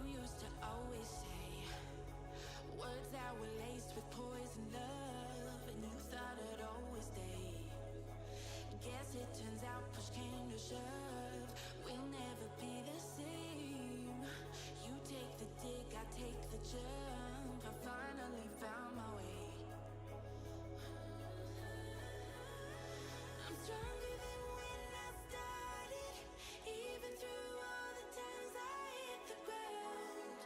used to always say words that were laced with poison love, and you thought I'd always stay. Guess it turns out push came to shove, we'll never be the same. You take the dig, I take the jump. I finally found my way. I'm stronger than when I started, even through all the times I hit the ground.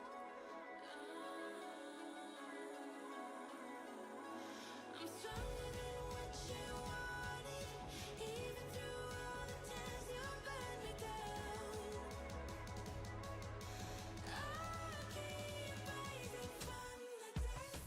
I'm stronger than what you wanted, even through all the times you burned me down. I keep rising from the dust.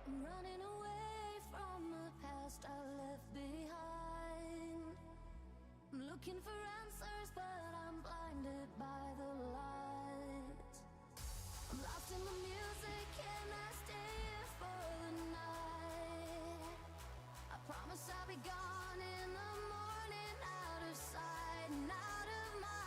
I'm running away from the past I left behind. I'm looking for answers, but I'm blinded by the light. I'm lost in the music, and I stay here for the night. I promise I'll be gone in the morning, out of sight and out of mind.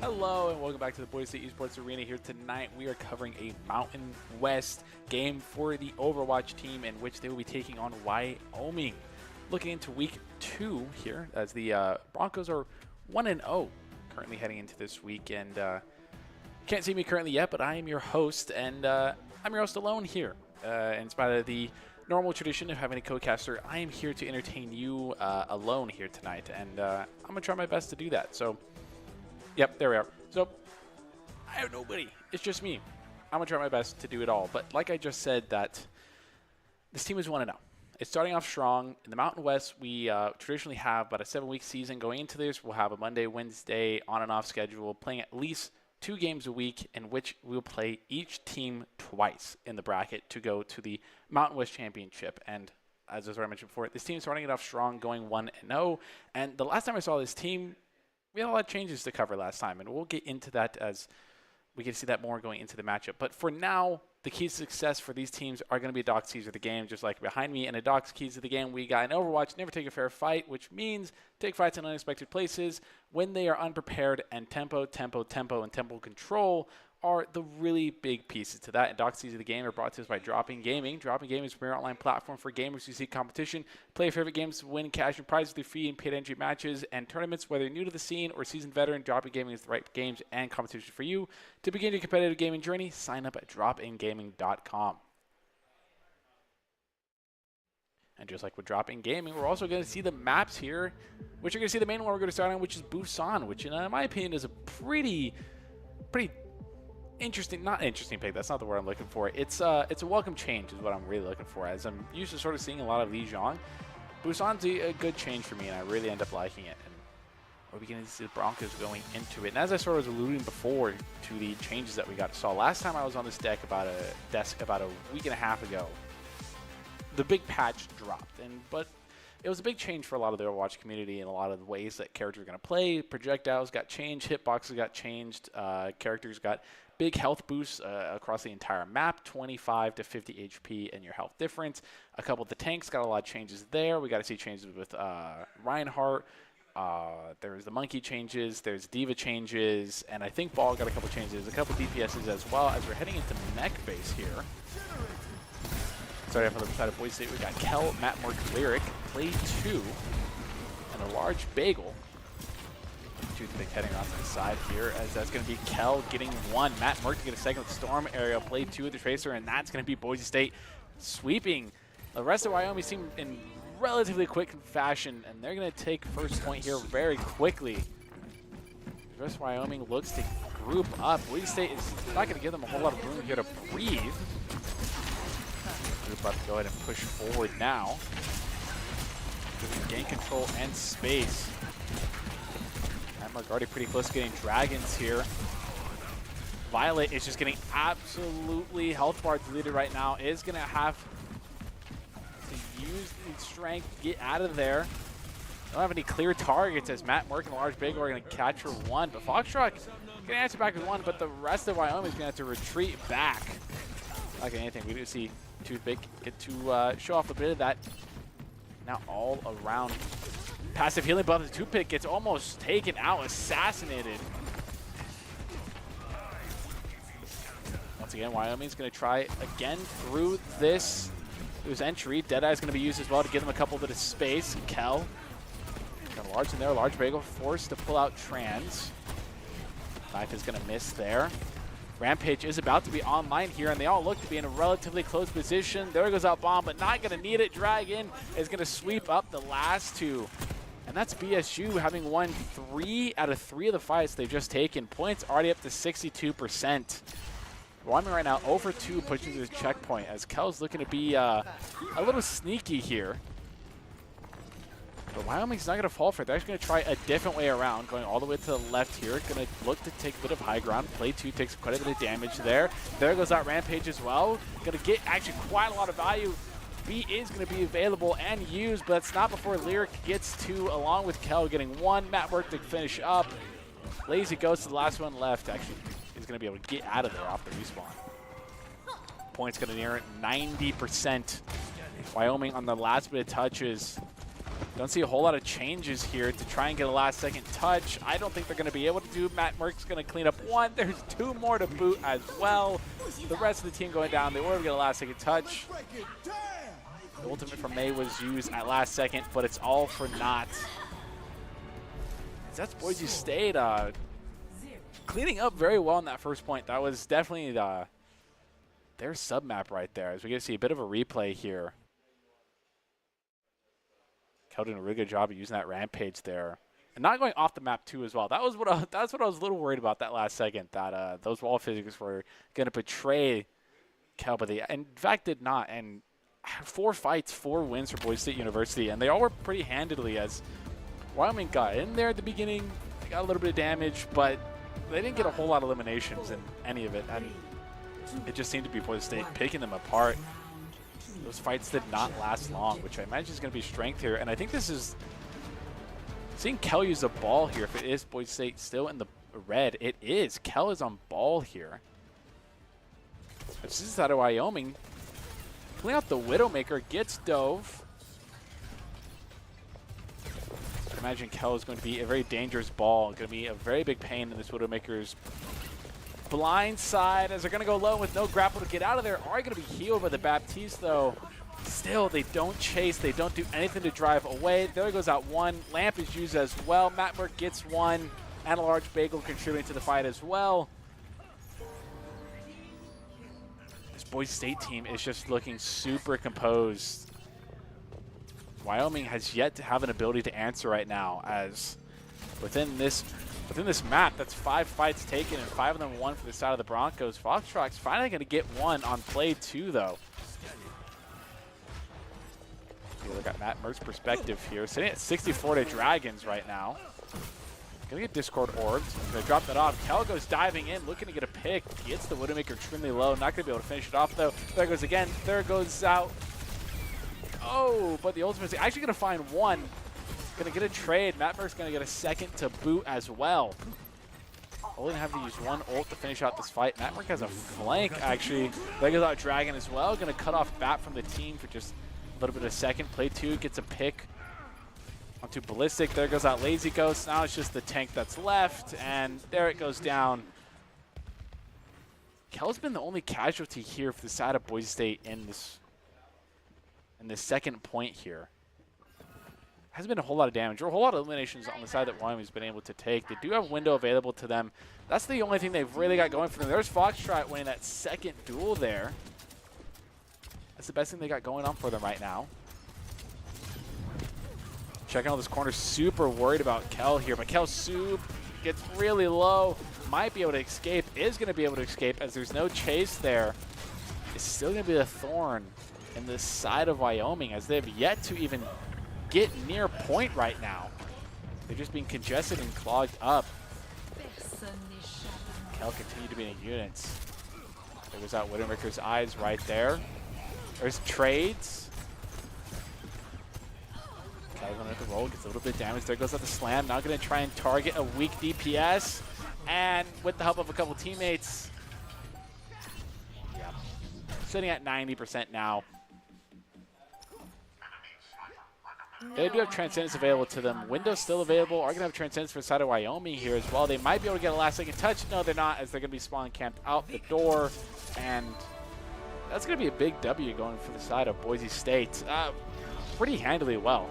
Hello and welcome back to the Boise State Esports Arena. Here tonight we are covering a Mountain West game for the Overwatch team in which they will be taking on Wyoming. Looking into week 2 here as the Broncos are 1-0 currently heading into this week. And can't see me currently yet, but I am your host, and I'm your host alone here. In spite of the normal tradition of having a co-caster, I am here to entertain you alone here tonight, and I'm going to try my best to do that. So yep, there we are. So, I have nobody. It's just me. I'm going to try my best to do it all. But like I just said, that this team is 1-0. It's starting off strong. In the Mountain West, we traditionally have about a 7-week season. Going into this, we'll have a Monday, Wednesday, on and off schedule, playing at least 2 games a week, in which we'll play each team twice in the bracket to go to the Mountain West Championship. And as I mentioned before, this team is starting it off strong, going 1-0. And the last time I saw this team, we had a lot of changes to cover last time, and we'll get into that as we can see that more going into the matchup. But for now, the keys to success for these teams are going to be Doc's keys of the game, just like behind me. And a Doc's keys of the game, we got in Overwatch, never take a fair fight, which means take fights in unexpected places when they are unprepared, and tempo, and tempo control are the really big pieces to that. And Doc's keys of the game are brought to us by Dropping Gaming. Dropping Gaming is a premier online platform for gamers who seek competition, play your favorite games, win cash and prizes through free and paid entry matches and tournaments. Whether you're new to the scene or seasoned veteran, Dropping Gaming is the right games and competition for you. To begin your competitive gaming journey, sign up at dropingaming.com. And just like with Dropping Gaming, we're also going to see the maps here, which you're going to see the main one we're going to start on, which is Busan, which in my opinion is a pretty not interesting pick. That's not the word I'm looking for. It's a welcome change is what I'm really looking for, as I'm used to sort of seeing a lot of Lijiang. Busan's a good change for me, and I really end up liking it. And we're beginning to see the Broncos going into it. And as I sort of was alluding before to the changes that we saw last time I was on this deck about a week and a half ago, the big patch dropped. But it was a big change for a lot of the Overwatch community in a lot of the ways that characters are going to play. Projectiles got changed, hitboxes got changed, characters got big health boosts across the entire map, 25 to 50 HP in your health difference. A couple of the tanks got a lot of changes there. We got to see changes with Reinhardt. There's the Monkey changes. There's Diva changes. And I think Ball got a couple changes, a couple DPSs as well, as we're heading into mech phase here. Starting off on the side of Boise State, we got Kel, Matt Merck, Lyric, Play 2, and a large bagel. Toothpick heading around to the side here, as that's going to be Kel getting 1. Matt Merck to get a second with Storm area, Play 2 with the Tracer, and that's going to be Boise State sweeping the rest of Wyoming team in relatively quick fashion, and they're going to take first point here very quickly. The rest of Wyoming looks to group up. Boise State is not going to give them a whole lot of room here to breathe. Group up to go ahead and push forward now. Gain control and space. Mark already pretty close to getting dragons here. Violet is just getting absolutely health bar deleted right now. Is going to have to use the strength to get out of there. Don't have any clear targets, as Matt Merck and Large Big are going to catch her 1. But Foxtrot going to answer back with 1, but the rest of Wyoming is going to have to retreat back. Not getting anything. We do see Toothpick get to show off a bit of that. Now all around. Passive healing buff. The Toothpick gets almost taken out, assassinated. Once again, Wyoming's going to try again through this entry. Deadeye's going to be used as well to give them a couple bit of space. Kel got a large in there. Large Bagel forced to pull out Trans. Knife is going to miss there. Rampage is about to be online here, and they all look to be in a relatively close position. There goes out Bomb, but not going to need it. Dragon is going to sweep up the last 2. And that's BSU having won 3 out of 3 of the fights they've just taken. Points already up to 62%. Wyoming right now over 2 pushing to his checkpoint, as Kel's looking to be a little sneaky here. But Wyoming's not going to fall for it. They're actually going to try a different way around, going all the way to the left here. Going to look to take a bit of high ground. Play 2 takes quite a bit of damage there. There goes that Rampage as well. Going to get actually quite a lot of value. B is going to be available and used, but it's not before Lyric gets 2, along with Kel getting 1. Matt Work to finish up. Lazy goes to the last one left. Actually, is going to be able to get out of there off the respawn. Points going to near 90%. Wyoming on the last bit of touches. Don't see a whole lot of changes here to try and get a last-second touch. I don't think they're going to be able to do. Matt Merck's going to clean up one. There's 2 more to boot as well. The rest of the team going down. They were able to get a last-second touch. The ultimate from May was used at last second, but it's all for naught. That's Boise State cleaning up very well in that first point. That was definitely their sub-map right there. As we get to see a bit of a replay here. Kel doing a really good job of using that rampage there. And not going off the map too as well. That's what I was a little worried about that last second, that those wall physics were going to betray Kel, but they in fact did not. And 4 fights, 4 wins for Boise State University, and they all were pretty handily, as Wyoming got in there at the beginning. They got a little bit of damage, but they didn't get a whole lot of eliminations in any of it, and it just seemed to be Boise State picking them apart. Those fights did not last long, which I imagine is going to be strength here. And I think this is seeing Kel use a ball here. If it is Boise State still in the red, it is. Kel is on ball here. This is out of Wyoming. Pulling out the Widowmaker, gets dove. I imagine Kel is going to be a very dangerous ball. Going to be a very big pain in this Widowmaker's blind side, as they're going to go low with no grapple to get out of there. Are going to be healed by the Baptiste, though. Still, they don't chase. They don't do anything to drive away. There goes out one. Lamp is used as well. Matt Burke gets one. And a large bagel contributing to the fight as well. This Boise State team is just looking super composed. Wyoming has yet to have an ability to answer right now, as within this map, that's 5 fights taken and 5 of them won for the side of the Broncos. Foxtrot's finally going to get one on play 2, though. Look at Matt Merck's perspective here. Sitting at 64 to Dragons right now. Gonna get Discord orbed. Gonna drop that off. Kel goes diving in, looking to get a pick. Gets the Widowmaker extremely low. Not gonna be able to finish it off, though. There goes again. There goes out. Oh, but the ultimate's actually gonna find one. Gonna get a trade. Matt Merck's gonna get a second to boot as well. Only gonna have to use one ult to finish out this fight. Matt Merck has a flank, actually. There goes out Dragon as well. Gonna cut off Bat from the team for just a little bit of second. Play 2, gets a pick onto Ballistic. There goes out Lazy Ghost. Now it's just the tank that's left, and there it goes down. Kel's been the only casualty here for the side of Boise State in this second point here. Hasn't been a whole lot of damage or a whole lot of eliminations on the side that Wyoming's been able to take. They do have a window available to them. That's the only thing they've really got going for them. There's Foxtrot winning that second duel there. That's the best thing they got going on for them right now. Checking out this corner, super worried about Kel here, but Kel Soup gets really low, might be able to escape, is going to be able to escape as there's no chase there. It's still going to be a thorn in this side of Wyoming, as they've yet to even get near point right now. They're just being congested and clogged up. Kel continue to be in units. There goes out Widowmaker's eyes right there. There's trades. Kel going to roll, gets a little bit of damage. There goes out the slam. Now going to try and target a weak DPS. And with the help of a couple teammates, sitting at 90% now. They do have Transcendence available to them. Window's still available. Are going to have Transcendence for the side of Wyoming here as well. They might be able to get a last-second touch. No, they're not, as they're going to be spawn camped out the door. And that's going to be a big W going for the side of Boise State. Pretty handily well.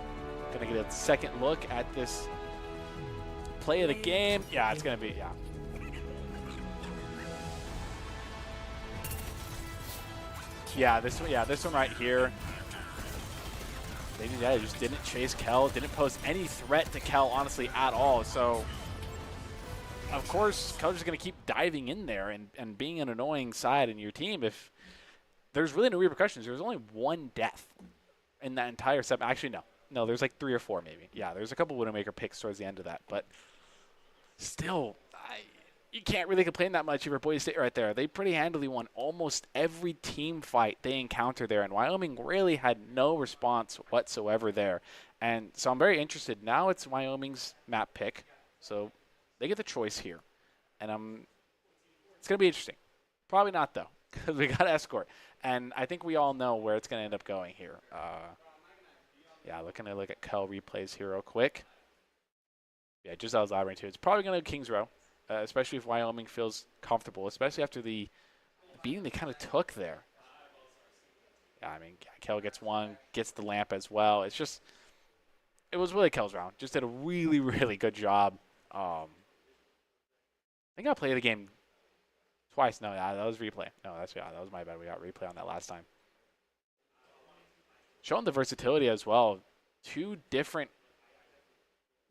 Going to get a second look at this play of the game. Yeah, it's going to be, yeah. This one right here. They just didn't chase Kel, didn't pose any threat to Kel, honestly, at all. So, of course, Kel's just going to keep diving in there and being an annoying side in your team if there's really no repercussions. There's only one death in that entire set. Actually, no. No, there's like 3 or 4 maybe. Yeah, there's a couple Widowmaker picks towards the end of that. But still, you can't really complain that much over Boise State right there. They pretty handily won almost every team fight they encountered there, and Wyoming really had no response whatsoever there. And so I'm very interested. Now it's Wyoming's map pick, so they get the choice here. And it's going to be interesting. Probably not, though, because we got Escort. And I think we all know where it's going to end up going here. Yeah, looking to look at Kel replays here real quick. Yeah, just as I was too. It's probably going to Kings Row, especially if Wyoming feels comfortable, especially after the beating they kind of took there. Yeah, I mean, Kel gets one, gets the lamp as well. It's just, it was really Kel's round. Just did a really, really good job. I think I played the game twice. No, that was replay. No, that was my bad. We got replay on that last time. Showing the versatility as well. Two different,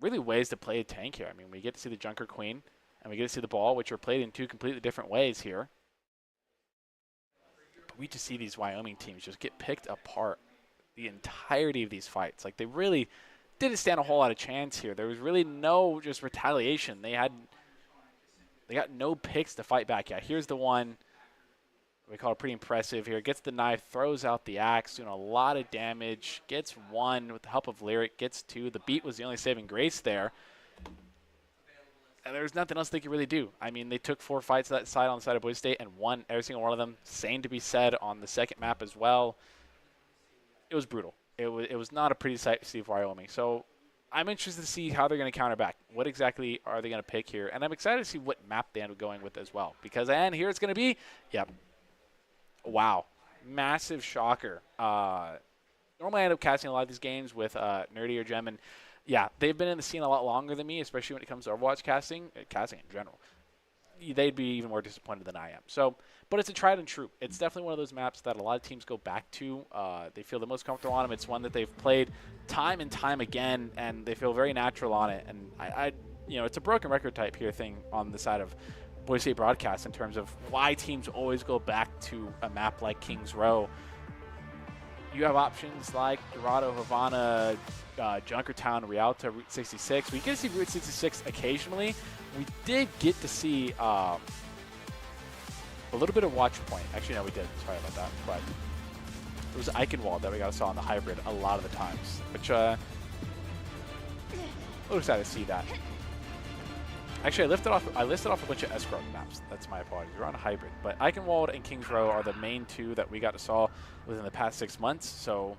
really, ways to play a tank here. I mean, we get to see the Junker Queen, and we get to see the ball, which are played in two completely different ways here. But we just see these Wyoming teams just get picked apart the entirety of these fights. Like, they really didn't stand a whole lot of chance here. There was really no just retaliation. They got no picks to fight back. Yeah, here's the one we call it pretty impressive here. Gets the knife, throws out the axe, doing a lot of damage. Gets one with the help of Lyric. Gets two. The beat was the only saving grace there. And there's nothing else they could really do. I mean, they took 4 fights that side on the side of Boise State and won every single one of them. Same to be said on the second map as well. It was brutal. It was not a pretty sight to see for Wyoming. So I'm interested to see how they're going to counter back. What exactly are they going to pick here? And I'm excited to see what map they end up going with as well. Because, and here it's going to be, yep. Wow. Massive shocker. Normally I end up casting a lot of these games with Nerdy or Gem. And, yeah, they've been in the scene a lot longer than me, especially when it comes to Overwatch casting in general. They'd be even more disappointed than I am. So, but it's a tried and true. It's definitely one of those maps that a lot of teams go back to. They feel the most comfortable on them. It's one that they've played time and time again, and they feel very natural on it. And I it's a broken record type here thing on the side of Boise State broadcast in terms of why teams always go back to a map like Kings Row. You have options like Dorado, Havana, Junkertown, Rialto, Route 66. We get to see Route 66 occasionally. We did get to see a little bit of Watch Point. Actually, no, we did. Sorry about that. But it was Eichenwald that we got to saw on the hybrid a lot of the times, which a little excited to see that. Actually, I listed off a bunch of escrow maps. That's my apologies. We're on a hybrid. But Eichenwald and Kings Row are the main two that we got to saw within the past 6 months. So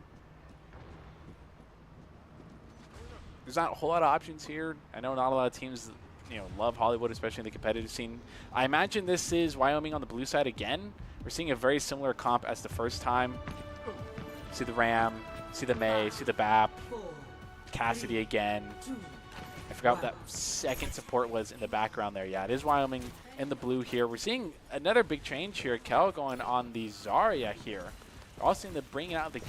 there's not a whole lot of options here. I know not a lot of teams love Hollywood, especially in the competitive scene. I imagine this is Wyoming on the blue side again. We're seeing a very similar comp as the first time. See the Ram, see the May, see the BAP, Cassidy again. I forgot what that second support was in the background there. Yeah, it is Wyoming in the blue here. We're seeing another big change here. Kel going on the Zarya here. We're also seeing the bringing out the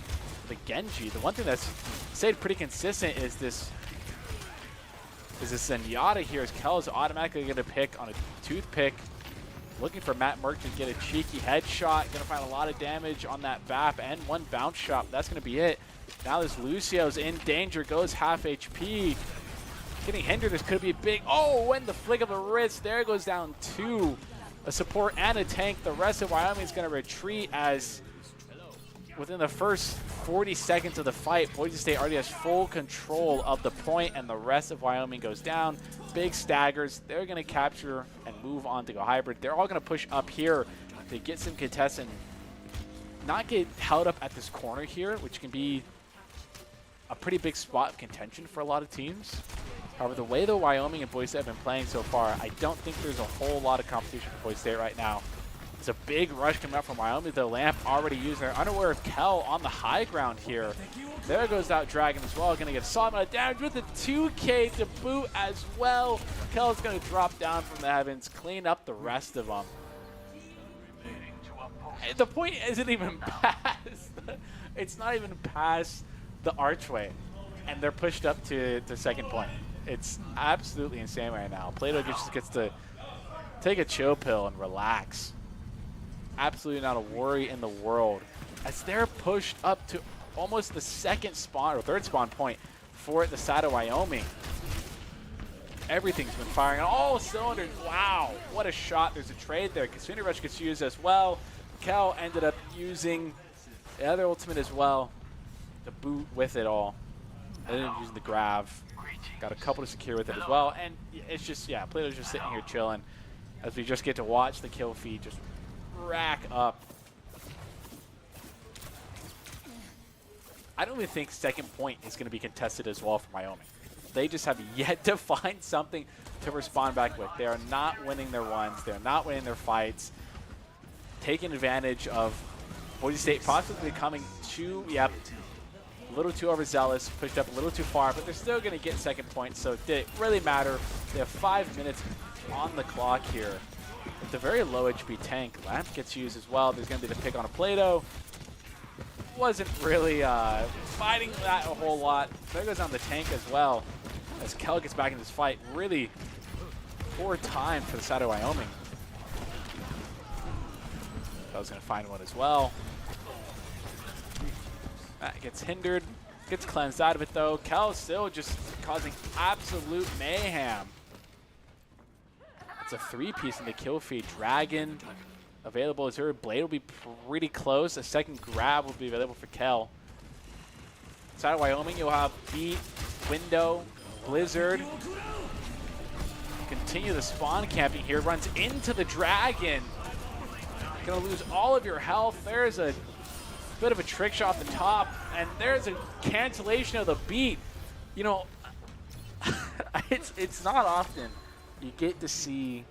Genji. The one thing that's stayed pretty consistent is this Zenyatta here, as Kel is automatically going to pick on a toothpick, looking for Matt Merck to get a cheeky headshot. Going to find a lot of damage on that BAP and one bounce shot. That's going to be it. Now this Lucio's in danger, goes half HP. Getting hindered, this could be big. Oh, and the flick of a wrist. There goes down 2. A support and a tank. The rest of Wyoming is going to retreat as within the first 40 seconds of the fight, Boise State already has full control of the point, and the rest of Wyoming goes down. Big staggers. They're going to capture and move on to go hybrid. They're all going to push up here to get some contests and not get held up at this corner here, which can be a pretty big spot of contention for a lot of teams. However, the way that Wyoming and Boise State have been playing so far, I don't think there's a whole lot of competition for Boise State right now. It's a big rush coming out from Wyoming. The lamp already used. They're unaware of Kel on the high ground here. There goes out Dragon as well. Going to get a solid amount of damage with the 2K to boot as well. Kel's going to drop down from the heavens, clean up the rest of them. The point isn't even past. It's not even past the archway, and they're pushed up to second point. It's absolutely insane right now. Plato just gets to take a chill pill and relax. Absolutely not a worry in the world as they're pushed up to almost the second spawn or third spawn point for the side of Wyoming. Everything's been firing on all cylinders. Wow, what a shot. There's a trade there. Kasuna Rush gets used as well. Kel ended up using the other ultimate as well to boot with it all. And then using the Grav. Got a couple to secure with it as well. And it's just, yeah, Plato's just sitting here chilling as we just get to watch the kill feed just rack up. I don't even think second point is going to be contested as well for Wyoming. They just have yet to find something to respond back with. They are not winning their ones. They're not winning their fights. Taking advantage of Boise State possibly becoming too, a little too overzealous, pushed up a little too far, but they're still going to get second point, so did it really matter? They have 5 minutes on the clock here. With the very low HP tank, Lamp gets used as well. There's going to be the pick on a Play-Doh. Wasn't really fighting that a whole lot. There goes on the tank as well, as Kel gets back in this fight. Really poor time for the side of Wyoming. Kel's going to find one as well. That gets hindered, gets cleansed out of it though. Kel still just causing absolute mayhem. It's a 3-piece in the kill feed. Dragon available as her. Blade will be pretty close. A second grab will be available for Kel. Inside of Wyoming, you'll have Beat, Window, Blizzard. Continue the spawn camping here. Runs into the Dragon. Gonna lose all of your health. There's a bit of a trick shot at the top, and there's a cancellation of the Beat. You know, it's not often you get to see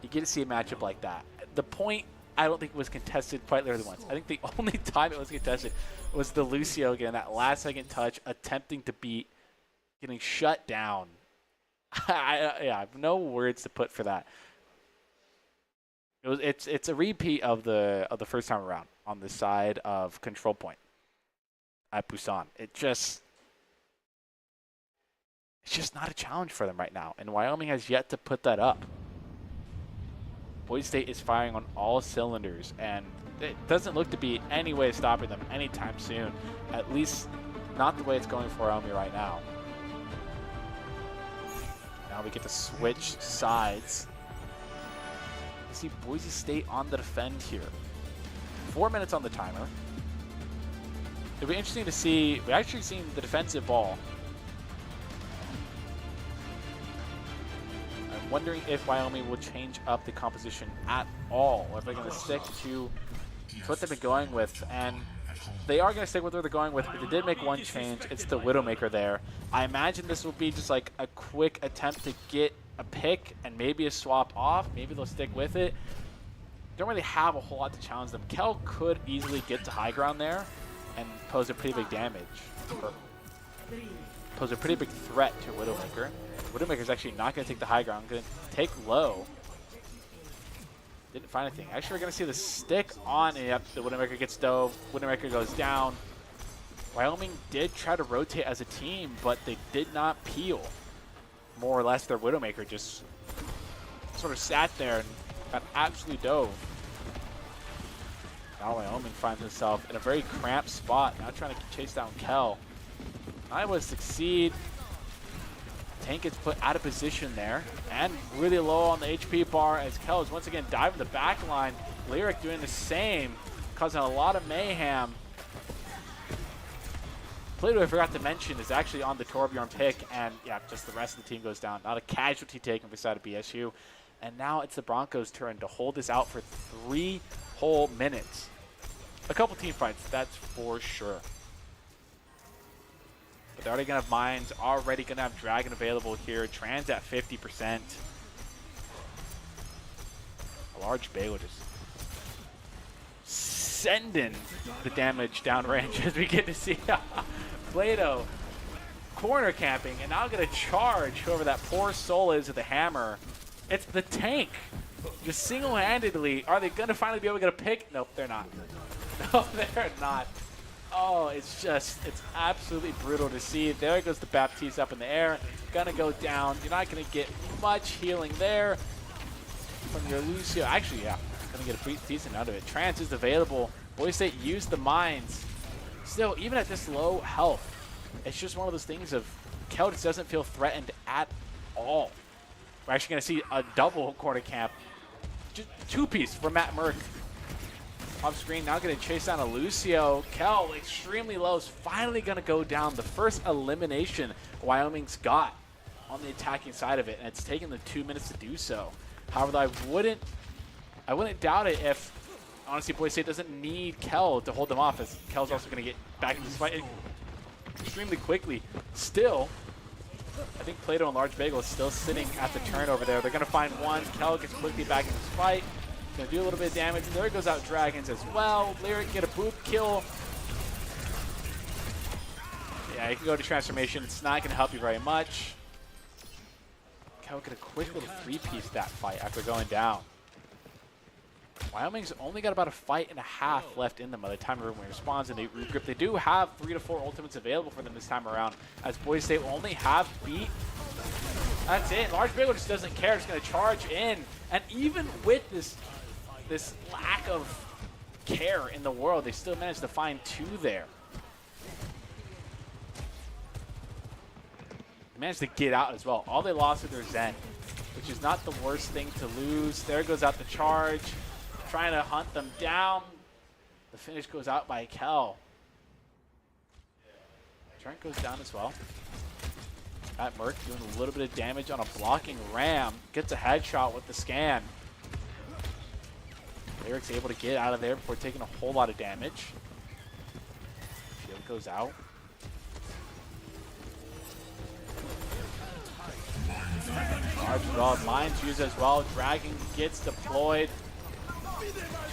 a matchup like that. The point I don't think was contested quite literally once. I think the only time it was contested was the Lucio again, that last second touch, attempting to beat, getting shut down. I have no words to put for that. It's a repeat of the first time around on the side of control point at Busan. It's just not a challenge for them right now, and Wyoming has yet to put that up. Boise State is firing on all cylinders, and it doesn't look to be any way stopping them anytime soon. At least not the way it's going for Wyoming right now. Now we get to switch sides. You see Boise State on the defend here. 4 minutes on the timer. It'll be interesting to see. We've actually seen the defensive ball. I'm wondering if Wyoming will change up the composition at all, or if they're going to stick to what they've been going with. And they are going to stick with what they're going with, but they did make one change. It's the Widowmaker there. I imagine this will be just like a quick attempt to get a pick and maybe a swap off. Maybe they'll stick with it. Don't really have a whole lot to challenge them. Kel could easily get to high ground there and pose a pretty big damage. Or pose a pretty big threat to Widowmaker. Widowmaker's actually not going to take the high ground. Going to take low. Didn't find anything. Actually, we're going to see the stick on. Yep, the Widowmaker gets dove. Widowmaker goes down. Wyoming did try to rotate as a team, but they did not peel. More or less, their Widowmaker just sort of sat there and got absolutely dove. Now Wyoming finds himself in a very cramped spot. Now trying to chase down Kel. Iowa succeed. Tank gets put out of position there, and really low on the HP bar as Kel is once again diving the back line. Lyric doing the same, causing a lot of mayhem. Play-Doh I forgot to mention is actually on the Torbjorn pick, and yeah, just the rest of the team goes down. Not a casualty taken beside of BSU. And now it's the Broncos' turn to hold this out for 3 whole minutes. A couple team fights, that's for sure. But they're already going to have Mines, already going to have Dragon available here. Trans at 50%. A large Bay will just sending the damage downrange as we get to see Play-Doh corner camping, and now going to charge whoever that poor soul is with the hammer. It's the tank. Just single-handedly, are they going to finally be able to get a pick? Nope, they're not. No, they're not. Oh, it's absolutely brutal to see. There goes the Baptiste up in the air. Gonna go down. You're not gonna get much healing there from your Lucio. Actually, yeah, gonna get a pretty decent out of it. Trance is available. Boise State used the mines. Still, even at this low health, it's just one of those things of Kel just doesn't feel threatened at all. We're actually gonna see a double quarter camp. Just 2-piece for Matt Merck. Off screen, now going to chase down a Lucio. Kel, extremely low, is finally going to go down. The first elimination Wyoming's got on the attacking side of it, and it's taken them 2 minutes to do so. However, I wouldn't doubt it if, honestly, Boise State doesn't need Kel to hold them off, as Kel's also going to get back into this fight. extremely quickly. Still, I think Plato and Large Bagel is still sitting at the turn over there. They're going to find one. Kel gets quickly back in this fight. Going to do a little bit of damage. And there goes out Dragons as well. Lyric get a boop kill. Yeah, you can go to transformation. It's not going to help you very much. Kel get a quick little 3-piece that fight after going down. Wyoming's only got about a fight and a half left in them by the time everyone responds and they regroup. They do have 3 to 4 ultimates available for them this time around, as Boise State will only have beat. That's it. Large Bagel just doesn't care. Just going to charge in. And even with this lack of care in the world, they still managed to find 2 there. They managed to get out as well. All they lost was their Zen, which is not the worst thing to lose. There goes out the charge. Trying to hunt them down. The finish goes out by Kel. Trent goes down as well. Matt Merck doing a little bit of damage on a blocking ram. Gets a headshot with the scan. Lyric's able to get out of there before taking a whole lot of damage. Shield goes out. Large developed mines used as well. Dragon gets deployed.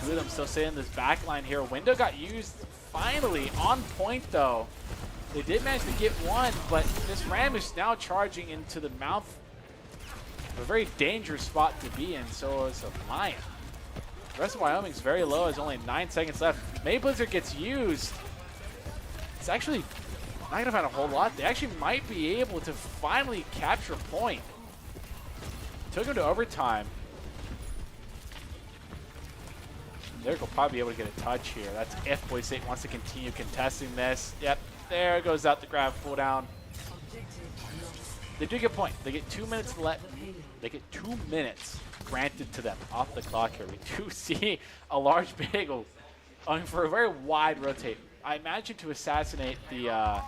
2 of them still sitting in this back line here. Window got used finally on point though. They did manage to get one, but this ram is now charging into the mouth of a very dangerous spot to be in, so is a Lion. The rest of Wyoming's very low. There's only 9 seconds left. May Blizzard gets used. It's actually not going to find a whole lot. They actually might be able to finally capture a point. Took him to overtime. Lyric will probably be able to get a touch here. That's if Boise State wants to continue contesting this. Yep, there goes out the grab cooldown. They do get a point. They get 2 minutes left. They get 2 minutes granted to them off the clock here. We do see a Large Bagel going for a very wide rotate. I imagine to assassinate the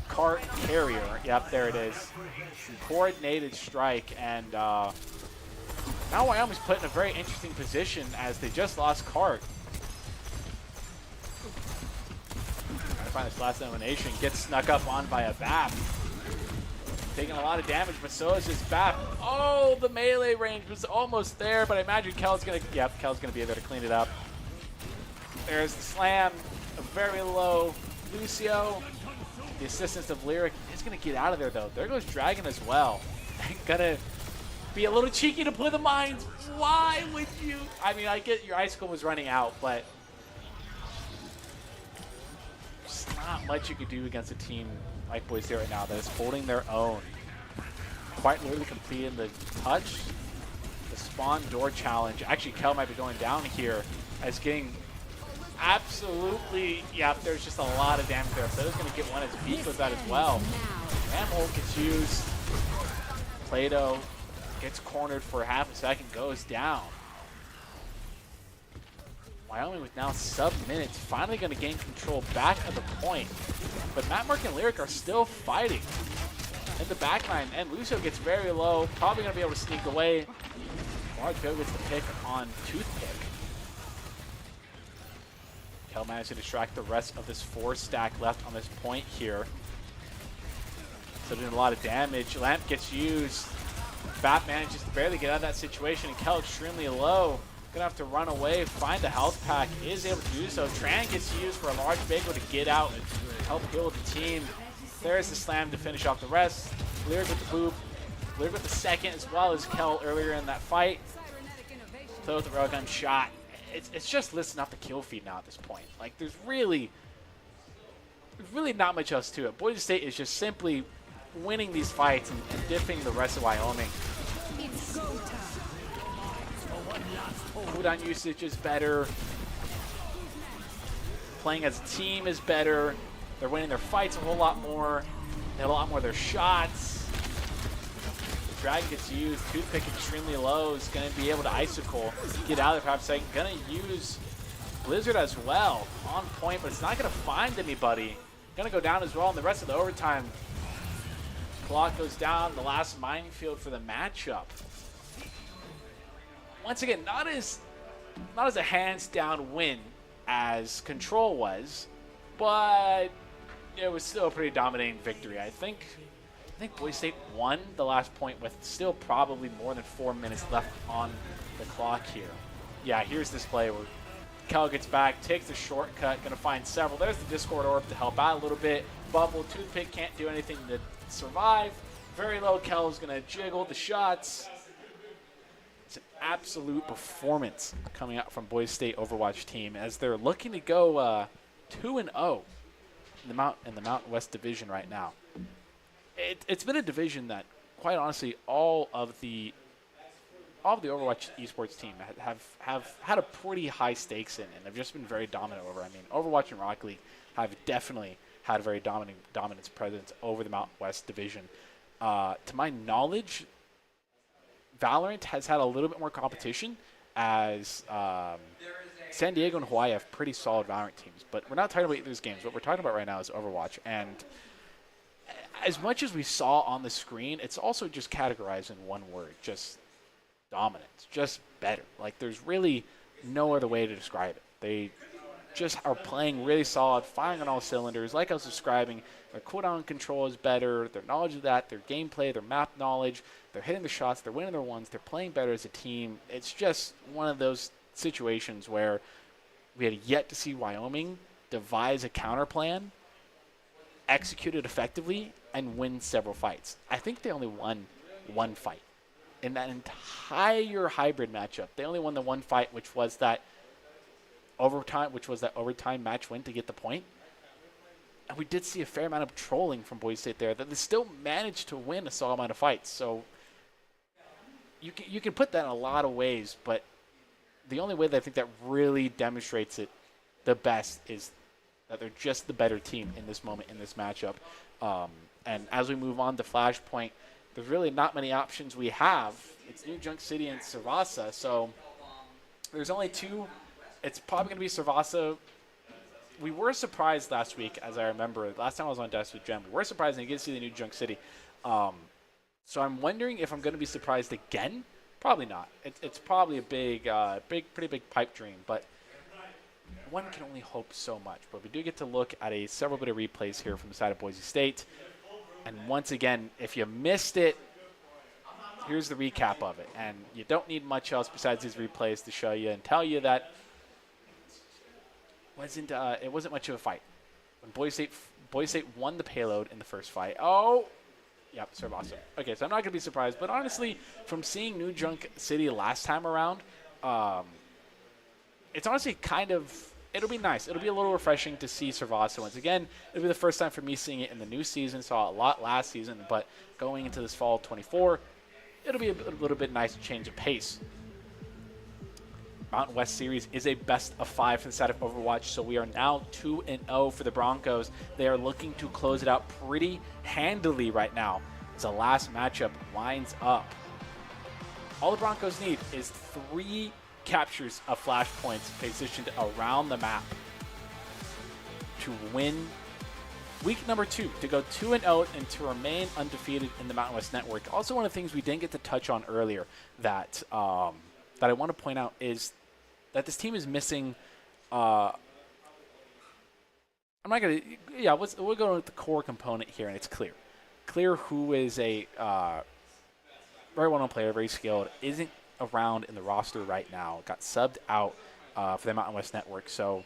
cart carrier. Yep, there it is. Coordinated strike, and now Wyoming's put in a very interesting position as they just lost Cart. Trying to find this last elimination. Gets snuck up on by a BAP. Taking a lot of damage, but so is his BAP. Oh, the melee range was almost there, but I imagine Kel's going to, yep, Kel's going to be there to clean it up. There's the slam, a very low Lucio. The assistance of Lyric is going to get out of there, though. There goes Dragon as well. Gonna be a little cheeky to play the mines. Why would you? I mean, I get your icicle was running out, but there's not much you could do against a team like Boise State right now that is holding their own. Quite literally completing the touch, the spawn door challenge. Actually, Kel might be going down here as getting absolutely, yeah, there's just a lot of damage there. So he's going to get one as beat with that as well. Ramhole gets used. Plato gets cornered for half a second, goes down. Wyoming with now sub-minutes, finally going to gain control back of the point. But Matt Merck and Lyric are still fighting in the backline, and Lucio gets very low, probably going to be able to sneak away. Large Bill gets the pick on Toothpick. Kel managed to distract the rest of this 4-stack left on this point here. So doing a lot of damage. Lamp gets used. BAP manages to barely get out of that situation, and Kel extremely low. Gonna have to run away, find a health pack, is able to do so. Tran gets used for a Large Bagel to get out and help heal the team. There's the slam to finish off the rest. Lyric with the boop. Lyric with the second as well as Kel earlier in that fight. Play with the railgun shot. It's just listing off the kill feed now at this point. Like, there's really not much else to it. Boise State is just simply winning these fights and diffing the rest of Wyoming. Cooldown usage is better. Playing as a team is better. They're winning their fights a whole lot more. They have a lot more of their shots. The Dragon gets used. Toothpick extremely low. Is going to be able to icicle. Get out of there for half a second. Going to use Blizzard as well. On point, but it's not going to find anybody. Going to go down as well in the rest of the overtime. Clock goes down. The last minefield for the matchup. Once again, not as a hands-down win as Control was, but it was still a pretty dominating victory. I think Boise State won the last point with still probably more than 4 minutes left on the clock here. Yeah, here's this play where Kel gets back, takes the shortcut, going to find several. There's the Discord Orb to help out a little bit. Bubble, Toothpick can't do anything to survive. Very low, Kel is going to jiggle the shots. It's an absolute performance coming out from Boise State Overwatch team as they're looking to go 2-0 in the Mountain West Division right now. It's been a division that, quite honestly, all of the Overwatch esports team have had a pretty high stakes in, and have just been very dominant over. I mean, Overwatch and Rocket League have definitely had a very dominance presence over the Mountain West Division. To my knowledge, Valorant has had a little bit more competition, as San Diego and Hawaii have pretty solid Valorant teams. But we're not talking about these games. What we're talking about right now is Overwatch. And as much as we saw on the screen, it's also just categorized in one word, just dominance, just better. Like, there's really no other way to describe it. They just are playing really solid, firing on all cylinders. Like I was describing, their cooldown control is better, their knowledge of that, their gameplay, their map knowledge, they're hitting the shots, they're winning their ones, they're playing better as a team. It's just one of those situations where we had yet to see Wyoming devise a counter plan, execute it effectively, and win several fights. I think they only won one fight. In that entire hybrid matchup, they only won the one fight, which was that overtime match win to get the point. And we did see a fair amount of trolling from Boise State there, that they still managed to win a solid amount of fights. So you can put that in a lot of ways, but the only way that I think that really demonstrates it the best is that they're just the better team in this moment, in this matchup. And as we move on to Flashpoint, there's really not many options we have. It's New Junk City and Servasa, so there's only two. It's probably going to be Servasa. We were surprised last week, as I remember. Last time I was on Desk with Jen, we were surprised and you get to see the New Junk City. So I'm wondering if I'm going to be surprised again. Probably not. It's probably a pretty big pipe dream, but one can only hope so much. But we do get to look at several bit of replays here from the side of Boise State. And once again, if you missed it, here's the recap of it. And you don't need much else besides these replays to show you and tell you that it wasn't much of a fight. When Boise State won the payload in the first fight. Oh, yep, Servasa. Okay, so I'm not going to be surprised. But honestly, from seeing New Junk City last time around, it's honestly it'll be nice. It'll be a little refreshing to see Servasa once again. It'll be the first time for me seeing it in the new season. Saw it a lot last season, but going into this fall 24, it'll be a little bit nice change of pace. Mountain West Series is a best of 5 for the side of Overwatch, so we are now 2-0 for the Broncos. They are looking to close it out pretty handily right now as the last matchup lines up. All the Broncos need is 3 captures of flashpoints positioned around the map to win week number 2, to go 2-0 and to remain undefeated in the Mountain West Network. Also, one of the things we didn't get to touch on earlier that I want to point out is that this team is missing. I'm not gonna. Yeah, we'll go with the core component here, and it's Clear. Clear, who is a very well-known player, very skilled, isn't around in the roster right now. Got subbed out for the Mountain West Network. So,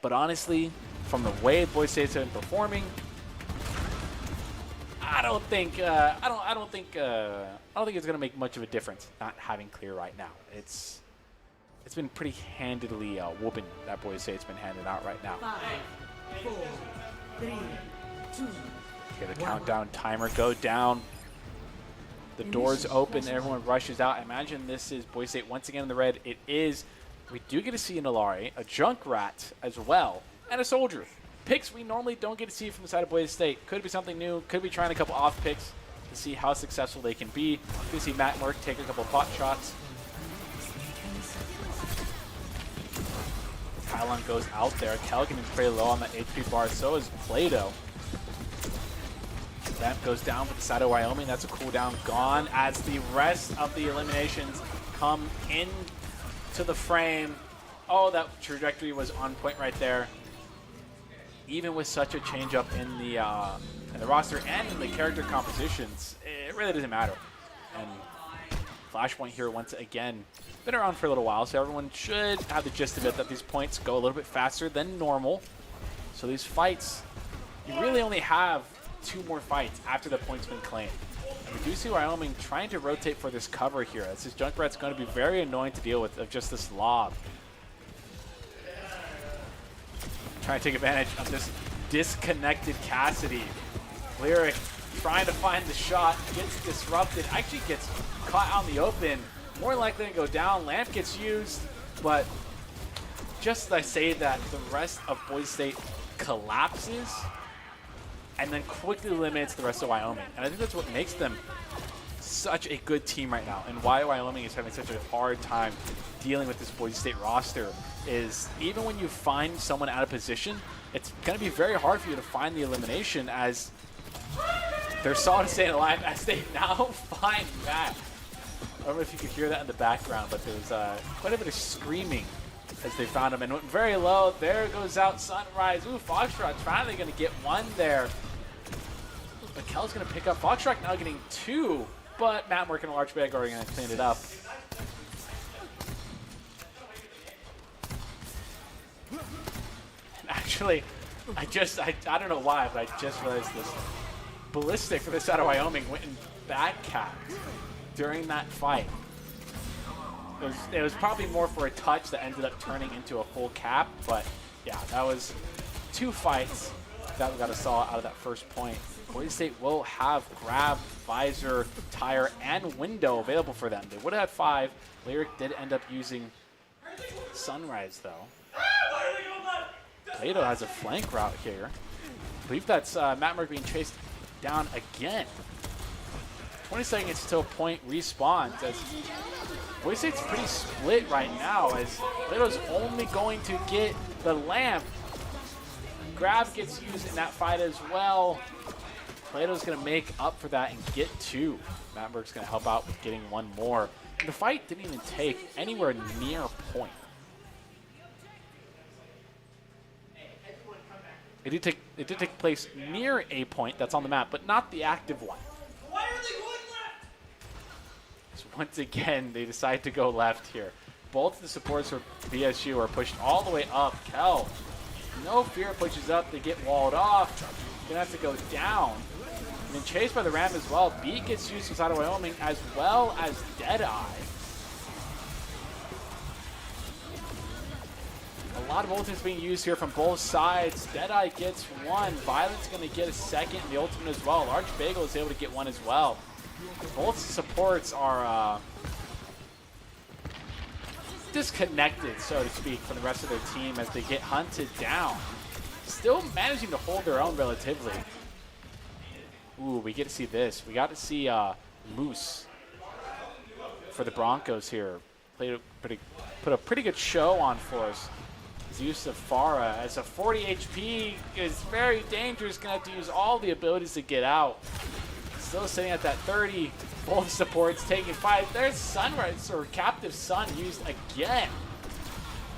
but honestly, from the way Boise State's been performing, I don't think it's going to make much of a difference not having Clear right now. It's been pretty handedly whooping that Boise State's been handing out right now. 5, 4, 3, 2. Okay, the countdown timer go down. The doors open, everyone rushes out. Imagine this is Boise State once again in the red. It is. We do get to see an Alari, a Junkrat as well, and a Soldier. Picks we normally don't get to see from the side of Boise State. Could be something new. Could be trying a couple off picks to see how successful they can be. Could see Matt Merck take a couple pot shots. Kylon goes out there. Kelgan is pretty low on the HP bar. So is Play-Doh. Vamp goes down with the side of Wyoming. That's a cooldown gone as the rest of the eliminations come into the frame. Oh, that trajectory was on point right there. even with such a change up in the roster and in the character compositions, it really doesn't matter. And Flashpoint here once again, been around for a little while, so everyone should have the gist of it that these points go a little bit faster than normal. So these fights, you really only have 2 more fights after the point's been claimed. And we do see Wyoming trying to rotate for this cover here. This Junkrat's going to be very annoying to deal with of just this lob. Trying to take advantage of this disconnected Cassidy. Lyric trying to find the shot, gets disrupted, actually gets caught out in the open. More likely to go down. Lamp gets used, but just as I say that, the rest of Boise State collapses and then quickly eliminates the rest of Wyoming. And I think that's what makes them such a good team right now, and why Wyoming is having such a hard time dealing with this Boise State roster is even when you find someone out of position, it's going to be very hard for you to find the elimination, as they're solid staying alive as they now find Matt. I don't know if you could hear that in the background, but there was quite a bit of screaming as they found him and went very low. There goes out Sunrise. Ooh, Foxtrot's finally going to get one there. But Kel's going to pick up. Foxtrot now getting 2, but Matt working a large bag already going to clean it up. Actually, I don't know why, but I just realized this. Ballistic for this side of Wyoming went in back cap during that fight. It was probably more for a touch that ended up turning into a full cap, but yeah, that was 2 fights that we got a saw out of that first point. Boise State will have grab, visor, tire, and window available for them. They would have had 5. Lyric did end up using Sunrise, though. Plato has a flank route here. I believe that's Matt Merck being chased down again. 20 seconds till point respawns, as Boise State's pretty split right now, as Plato's only going to get the lamp. Grab gets used in that fight as well. Plato's going to make up for that and get 2. Matt Merck's going to help out with getting 1 more. And the fight didn't even take anywhere near point. It did take place near a point that's on the map, but not the active one. Why are they going left? So once again, they decide to go left here. Both of the supports for BSU are pushed all the way up. Kel, no fear, pushes up. They get walled off. Gonna have to go down. And then chased by the ramp as well. B gets used inside of Wyoming, as well as Deadeye. A lot of ultimates being used here from both sides. Deadeye gets 1. Violet's going to get a 2nd, and the ultimate as well. Large Bagel is able to get 1 as well. Both supports are disconnected, so to speak, from the rest of their team as they get hunted down. Still managing to hold their own relatively. Ooh, we get to see this. We got to see Moose for the Broncos here. Put a pretty good show on for us. His use of Farah as a 40 HP is very dangerous. Gonna have to use all the abilities to get out. Still sitting at that 30. Both supports taking 5. There's Sunrise, or Captive Sun, used again.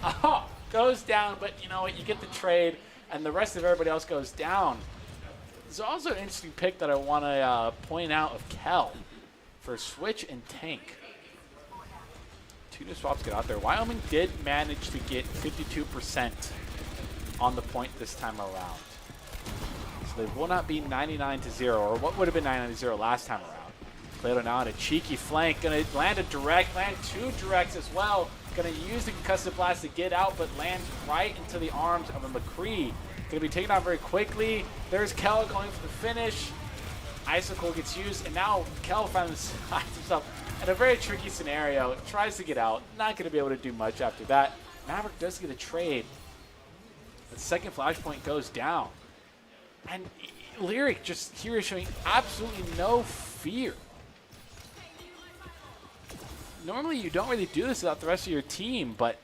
Oh, goes down, but you know what? You get the trade, and the rest of everybody else goes down. There's also an interesting pick that I want to point out of Kel for Switch and Tank. 2 new swaps get out there. Wyoming did manage to get 52% on the point this time around. So they will not be 99-0, or what would have been 99-0 last time around. Plato now on a cheeky flank. Going to land a direct, land 2 directs as well. Going to use the concussive blast to get out, but lands right into the arms of a McCree. Going to be taken out very quickly. There's Kel going for the finish. Icicle gets used, and now Kel finds himself in a very tricky scenario. Tries to get out. Not going to be able to do much after that. Maverick does get a trade. The second flashpoint goes down. And Lyric just here is showing absolutely no fear. Normally you don't really do this without the rest of your team, but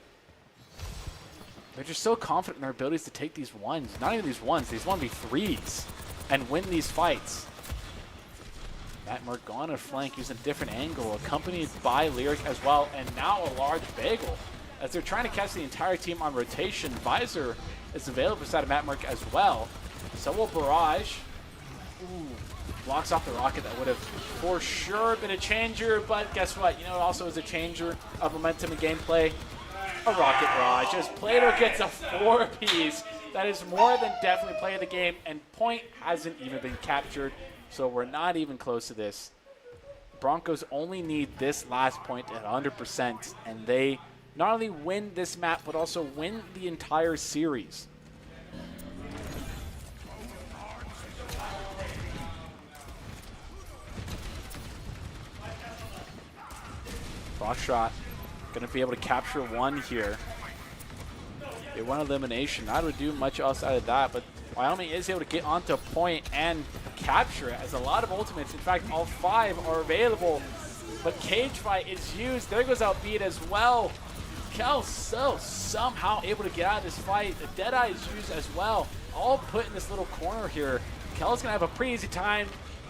they're just so confident in their abilities to take these ones. Not even these ones, these 1v3s, and win these fights. Matt Merck going on a flank using a different angle, accompanied by Lyric as well, and now a large bagel. As they're trying to catch the entire team on rotation, Visor is available beside of Matt Merck as well. So will Barrage. Ooh, blocks off the rocket. That would have for sure been a changer, but guess what? You know, it also is a changer of momentum and gameplay. A rocket barrage as Plato gets a 4-piece. That is more than definitely play of the game, and point hasn't even been captured, so we're not even close to this. Broncos only need this last point at 100%, and they not only win this map, but also win the entire series. Foxtrot going to be able to capture one here. They won elimination. Not to do much else out of that, but Wyoming is able to get onto a point and capture it as a lot of ultimates. In fact, all 5 are available, but Cage Fight is used. There goes out Beat as well. Kel still somehow able to get out of this fight. The Deadeye is used as well. All put in this little corner here. Kel's going to have a pretty easy time.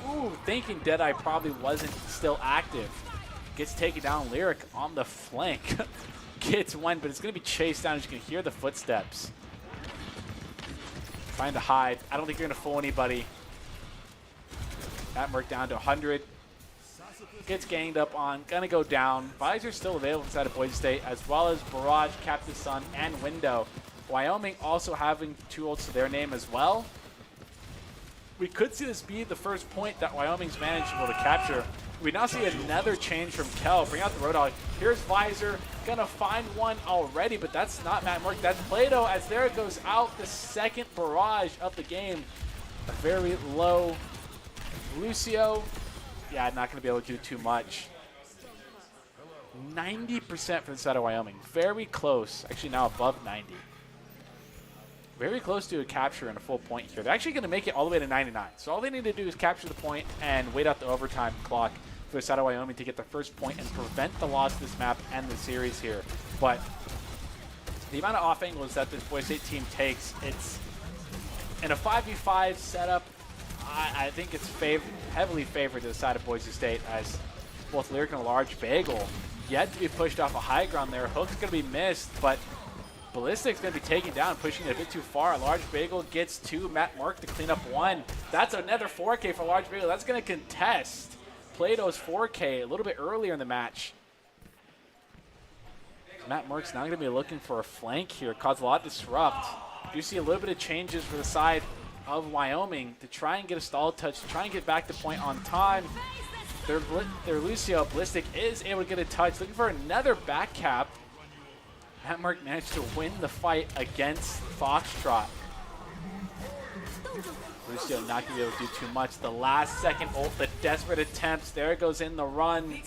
Ooh, thinking Deadeye probably wasn't still active. Gets taken down. Lyric on the flank. Gets one, but it's going to be chased down. You can hear the footsteps. Trying to hide. I don't think you're going to fool anybody. That Merc down to 100. Gets ganged up on. Going to go down. Visor still available inside of Boise State, as well as Barrage, Captain Sun, and Window. Wyoming also having 2 ults to their name as well. We could see this be the first point that Wyoming's managed to capture. We now see another change from Kel. Bring out the Road Dog. Here's Visor. Gonna find one already, but that's not Matt Merck. That's Plato, as there it goes out. The second barrage of the game. A very low Lucio. Yeah, not gonna be able to do too much. 90% for the side of Wyoming. Very close. Actually now above 90. Very close to a capture and a full point here. They're actually going to make it all the way to 99. So all they need to do is capture the point and wait out the overtime clock for the side of Wyoming to get the first point and prevent the loss of this map and the series here. But the amount of off angles that this Boise State team takes, it's in a 5v5 setup. I think it's heavily favored to the side of Boise State, as both Lyric and a Large Bagel yet to be pushed off a high ground there. Hook's going to be missed, but Ballistic's going to be taken down, pushing it a bit too far. Large Bagel gets 2. Matt Merck to clean up 1. That's another 4K for Large Bagel. That's going to contest Plato's 4K a little bit earlier in the match. Matt Merck's now going to be looking for a flank here. Caused a lot of disrupt. You see a little bit of changes for the side of Wyoming to try and get a stall touch, to try and get back to point on time. Their Lucio Ballistic is able to get a touch. Looking for another back cap. Matt Merck managed to win the fight against Foxtrot. Lucio not going to be able to do too much. The last second ult, the desperate attempts. There it goes in the run.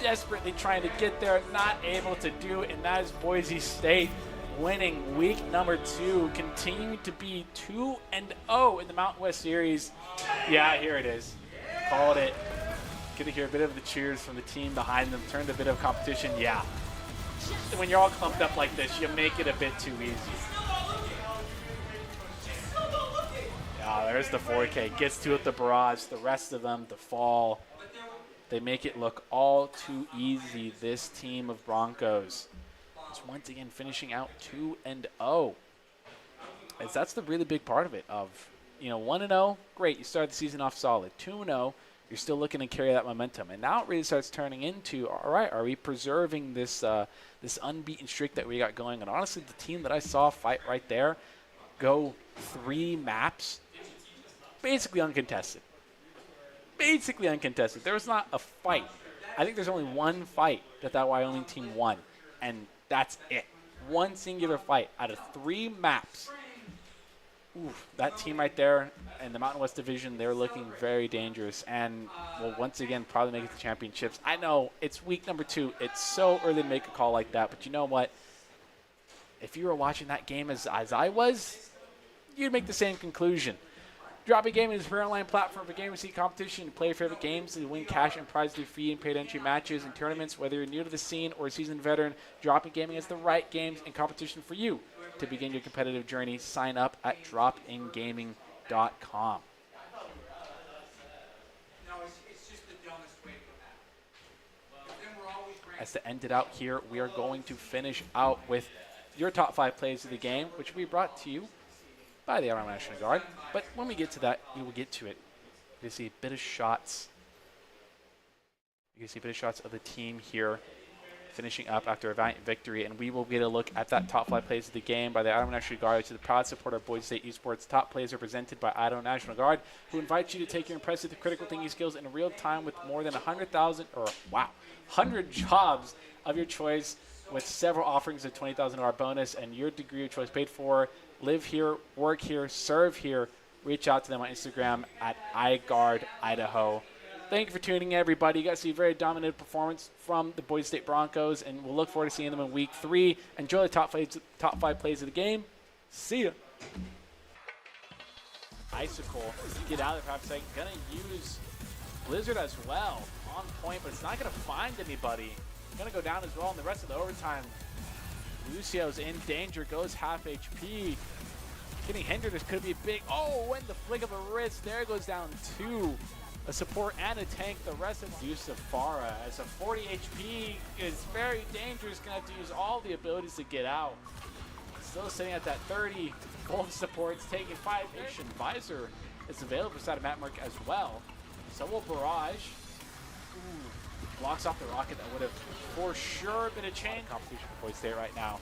Desperately trying to get there, not able to do it. And that is Boise State winning week number 2, continuing to be 2-0 in the Mountain West Series. Yeah, here it is. Called it. Get to hear a bit of the cheers from the team behind them. Turned a bit of competition. Yeah. When you're all clumped up like this, you make it a bit too easy. Yeah, there's the 4K. Gets 2 at the barrage. The rest of them, the fall. They make it look all too easy, this team of Broncos. It's once again finishing out 2-0. As that's the really big part of it. 1-0, great. You start the season off solid. 2-0. You're still looking to carry that momentum. And now it really starts turning into, all right, are we preserving this this unbeaten streak that we got going? And honestly, the team that I saw fight right there go 3 maps, basically uncontested. Basically uncontested. There was not a fight. I think there's only one fight that Wyoming team won, and that's it. One singular fight out of 3 maps. Oof, that team right there in the Mountain West Division, they're looking very dangerous and will once again probably make it to championships. I know it's week number 2. It's so early to make a call like that, but you know what? If you were watching that game as I was, you'd make the same conclusion. Dropping Gaming is a free online platform for gaming seat competition. To play your favorite games, to win cash and prize through free and paid entry matches and tournaments. Whether you're new to the scene or a seasoned veteran, Dropping Gaming is the right games and competition for you. To begin your competitive journey, sign up at dropingaming.com. As to end it out here, we are going to finish out with your top 5 plays of the game, which will be brought to you by the Wyoming National Guard. But when we get to that, we will get to it. You can see a bit of shots. You can see a bit of shots of the team here finishing up after a valiant victory, and we will get a look at that top 5 plays of the game by the Idaho National Guard, which is the proud supporter of Boise State Esports. Top plays are presented by Idaho National Guard, who invites you to take your impressive critical thinking skills in real time with more than 100 jobs of your choice, with several offerings of $20,000 bonus and your degree of choice paid for. Live here, work here, serve here. Reach out to them on Instagram at iGuardIdaho. Thank you for tuning in, everybody. You got to see a very dominant performance from the Boise State Broncos, and we'll look forward to seeing them in Week 3. Enjoy the top 5 plays of the game. See ya. Icicle, get out of there for a second. Going to use Blizzard as well. On point, but it's not going to find anybody. Going to go down as well in the rest of the overtime. Lucio's in danger, goes half HP. Getting hindered, this could be big. Oh, and the flick of a wrist. There goes down 2. A support and a tank. The rest of Yusufara as a 40 HP is very dangerous. Gonna have to use all the abilities to get out. Still sitting at that 30. Gold supports taking 5. Asian Visor is available beside of Matt Mark as well. So will Barrage. Ooh, blocks off the rocket that would have for sure been a chain competition for Boise State right now.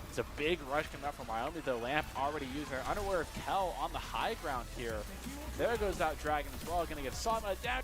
It's a big rush coming up from Wyoming. The Lamp already used her. Unaware of Kel on the high ground here. There goes out Dragon as well. Going to get Sawma down.